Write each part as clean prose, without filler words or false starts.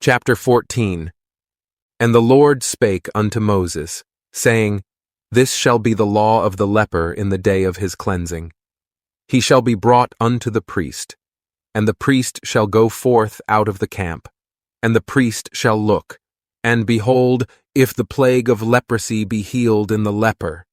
Chapter 14. And the Lord spake unto Moses, saying, This shall be the law of the leper in the day of his cleansing. He shall be brought unto the priest, and the priest shall go forth out of the camp, and the priest shall look, and behold, if the plague of leprosy be healed in the leper,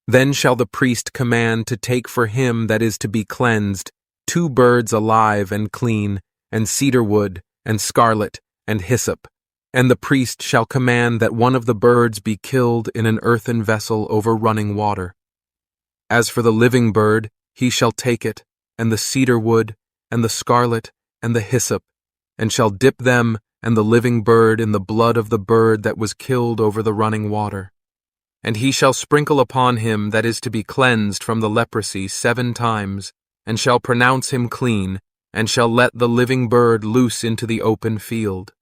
then shall the priest command to take for him that is to be cleansed 2 birds alive and clean, and cedar wood, and scarlet, and hyssop, and the priest shall command that one of the birds be killed in an earthen vessel over running water. As for the living bird, he shall take it, and the cedar wood, and the scarlet, and the hyssop, and shall dip them and the living bird in the blood of the bird that was killed over the running water. And he shall sprinkle upon him that is to be cleansed from the leprosy 7 times, and shall pronounce him clean, and shall let the living bird loose into the open field.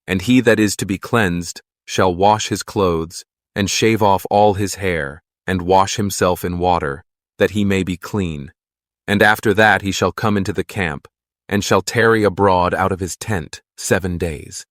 And he that is to be cleansed shall wash his clothes, and shave off all his hair, and wash himself in water, that he may be clean. And after that he shall come into the camp, and shall tarry abroad out of his tent 7 days.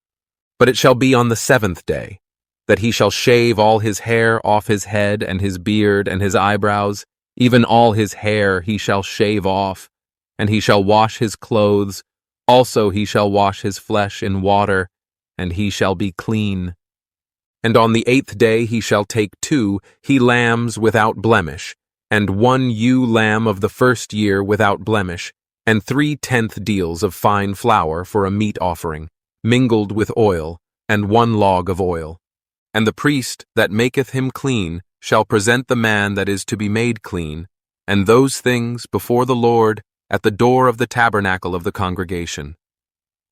But it shall be on the 7th day, that he shall shave all his hair off his head, and his beard, and his eyebrows, even all his hair he shall shave off, and he shall wash his clothes, also he shall wash his flesh in water, and he shall be clean. And on the 8th day he shall take 2 he-lambs without blemish, and 1 ewe-lamb of the first year without blemish, and 3/10 deals of fine flour for a meat offering, mingled with oil, and 1 log of oil. And the priest that maketh him clean shall present the man that is to be made clean, and those things before the Lord at the door of the tabernacle of the congregation.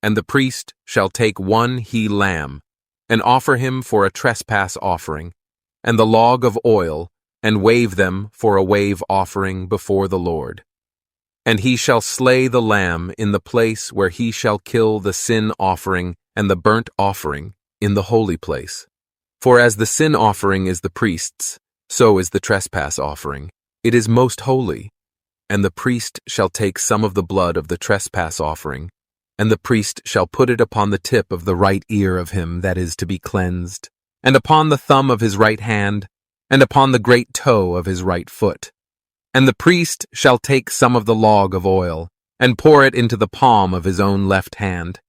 And the priest shall take 1 he-lamb, and offer him for a trespass offering, and the log of oil, and wave them for a wave offering before the Lord. And he shall slay the lamb in the place where he shall kill the sin offering and the burnt offering in the holy place. For as the sin offering is the priest's, so is the trespass offering. It is most holy. And the priest shall take some of the blood of the trespass offering, and the priest shall put it upon the tip of the right ear of him that is to be cleansed, and upon the thumb of his right hand, and upon the great toe of his right foot. And the priest shall take some of the log of oil, and pour it into the palm of his own left hand.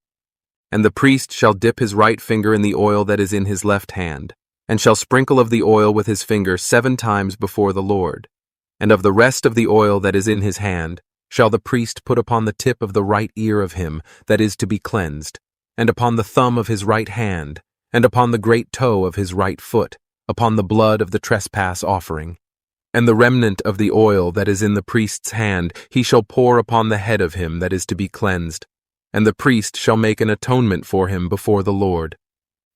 And the priest shall dip his right finger in the oil that is in his left hand, and shall sprinkle of the oil with his finger 7 times before the Lord. And of the rest of the oil that is in his hand shall the priest put upon the tip of the right ear of him that is to be cleansed, and upon the thumb of his right hand, and upon the great toe of his right foot, upon the blood of the trespass offering. And the remnant of the oil that is in the priest's hand he shall pour upon the head of him that is to be cleansed, and the priest shall make an atonement for him before the Lord.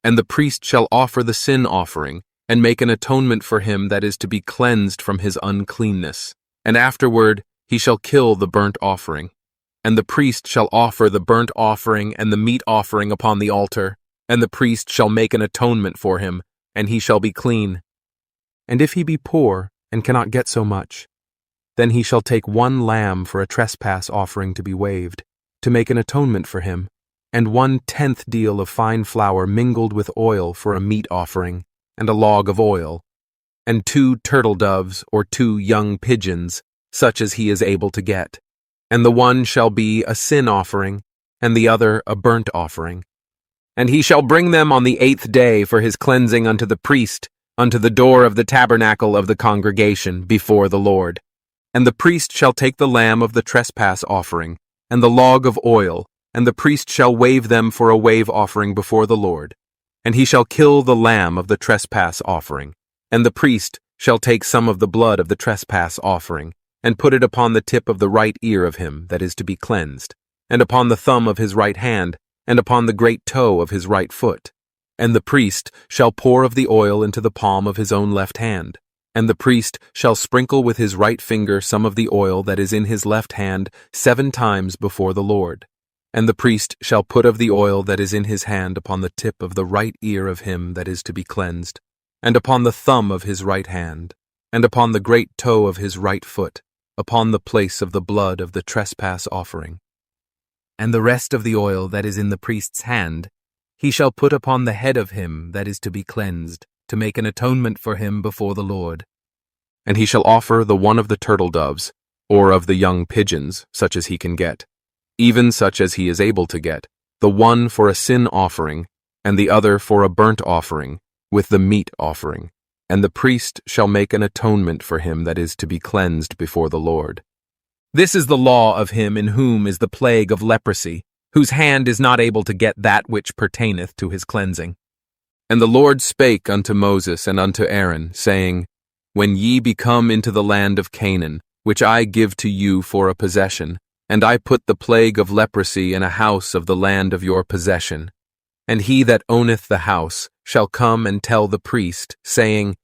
And the priest shall offer the sin offering, and make an atonement for him that is to be cleansed from his uncleanness. And afterward he shall kill the burnt offering. And the priest shall offer the burnt offering and the meat offering upon the altar, and the priest shall make an atonement for him, and he shall be clean. And if he be poor, and cannot get so much, then he shall take 1 lamb for a trespass offering to be waved, to make an atonement for him, and 1/10 deal of fine flour mingled with oil for a meat offering, and a log of oil, and 2 turtle doves or 2 young pigeons, such as he is able to get. And the one shall be a sin offering, and the other a burnt offering. And he shall bring them on the 8th day for his cleansing unto the priest, unto the door of the tabernacle of the congregation before the Lord. And the priest shall take the lamb of the trespass offering, and the log of oil, and the priest shall wave them for a wave offering before the Lord. And he shall kill the lamb of the trespass offering, and the priest shall take some of the blood of the trespass offering, and put it upon the tip of the right ear of him that is to be cleansed, and upon the thumb of his right hand, and upon the great toe of his right foot. And the priest shall pour of the oil into the palm of his own left hand, and the priest shall sprinkle with his right finger some of the oil that is in his left hand 7 times before the Lord. And the priest shall put of the oil that is in his hand upon the tip of the right ear of him that is to be cleansed, and upon the thumb of his right hand, and upon the great toe of his right foot, upon the place of the blood of the trespass offering. And the rest of the oil that is in the priest's hand he shall put upon the head of him that is to be cleansed, to make an atonement for him before the Lord. And he shall offer the one of the turtle doves, or of the young pigeons, such as he can get, even such as he is able to get, the one for a sin offering, and the other for a burnt offering, with the meat offering. And the priest shall make an atonement for him that is to be cleansed before the Lord. This is the law of him in whom is the plague of leprosy, whose hand is not able to get that which pertaineth to his cleansing. And the Lord spake unto Moses and unto Aaron, saying, When ye be come into the land of Canaan, which I give to you for a possession, and I put the plague of leprosy in a house of the land of your possession, and he that owneth the house shall come and tell the priest, saying,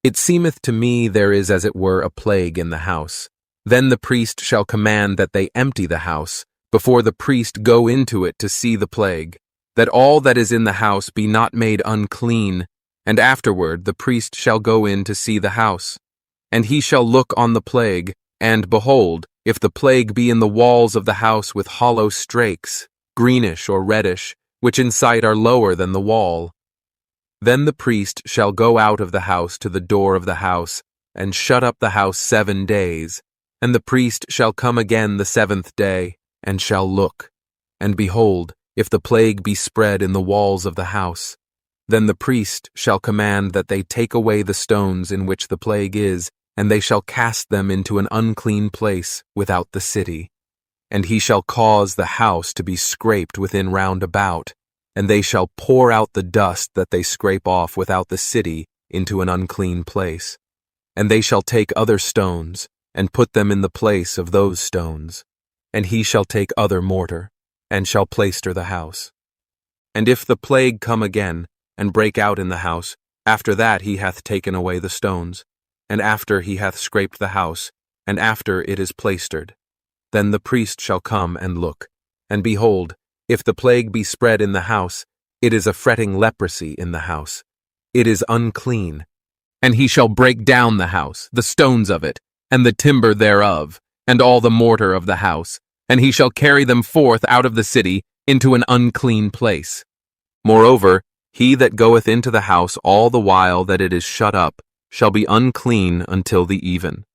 It seemeth to me there is as it were a plague in the house. Then the priest shall command that they empty the house, before the priest go into it to see the plague, that all that is in the house be not made unclean, and afterward the priest shall go in to see the house. And he shall look on the plague, and behold, if the plague be in the walls of the house with hollow strakes, greenish or reddish, which in sight are lower than the wall, then the priest shall go out of the house to the door of the house, and shut up the house 7 days. And the priest shall come again the 7th day, and shall look. And behold, if the plague be spread in the walls of the house, then the priest shall command that they take away the stones in which the plague is, and they shall cast them into an unclean place without the city. And he shall cause the house to be scraped within round about, and they shall pour out the dust that they scrape off without the city into an unclean place. And they shall take other stones, and put them in the place of those stones. And he shall take other mortar, and shall plaister the house. And if the plague come again, and break out in the house, after that he hath taken away the stones, and after he hath scraped the house, and after it is plaistered, then the priest shall come and look. And behold, if the plague be spread in the house, it is a fretting leprosy in the house. It is unclean. And he shall break down the house, the stones of it, and the timber thereof, and all the mortar of the house, and he shall carry them forth out of the city into an unclean place. Moreover, he that goeth into the house all the while that it is shut up shall be unclean until the even.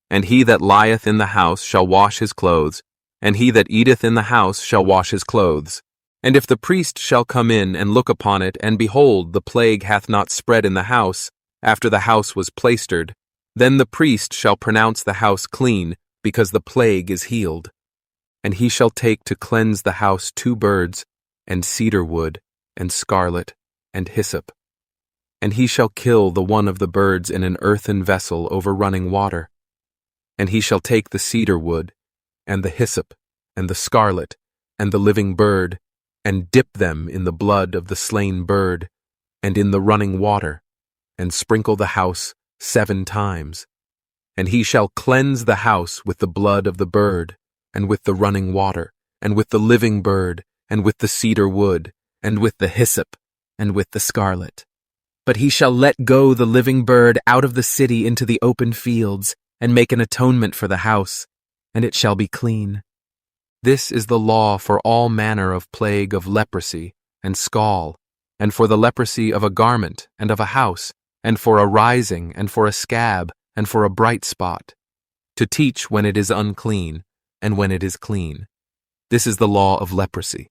And he that lieth in the house shall wash his clothes, and he that eateth in the house shall wash his clothes. And if the priest shall come in and look upon it, and behold, the plague hath not spread in the house, after the house was plaistered, then the priest shall pronounce the house clean, because the plague is healed. And he shall take to cleanse the house 2 birds, and cedar wood, and scarlet, and hyssop. And he shall kill the one of the birds in an earthen vessel over running water. And he shall take the cedar wood, and the hyssop, and the scarlet, and the living bird, and dip them in the blood of the slain bird, and in the running water, and sprinkle the house 7 times. And he shall cleanse the house with the blood of the bird, and with the running water, and with the living bird, and with the cedar wood, and with the hyssop, and with the scarlet. But he shall let go the living bird out of the city into the open fields, and make an atonement for the house, and it shall be clean. This is the law for all manner of plague of leprosy, and scall, and for the leprosy of a garment, and of a house, and for a rising, and for a scab, and for a bright spot, to teach when it is unclean, and when it is clean. This is the law of leprosy.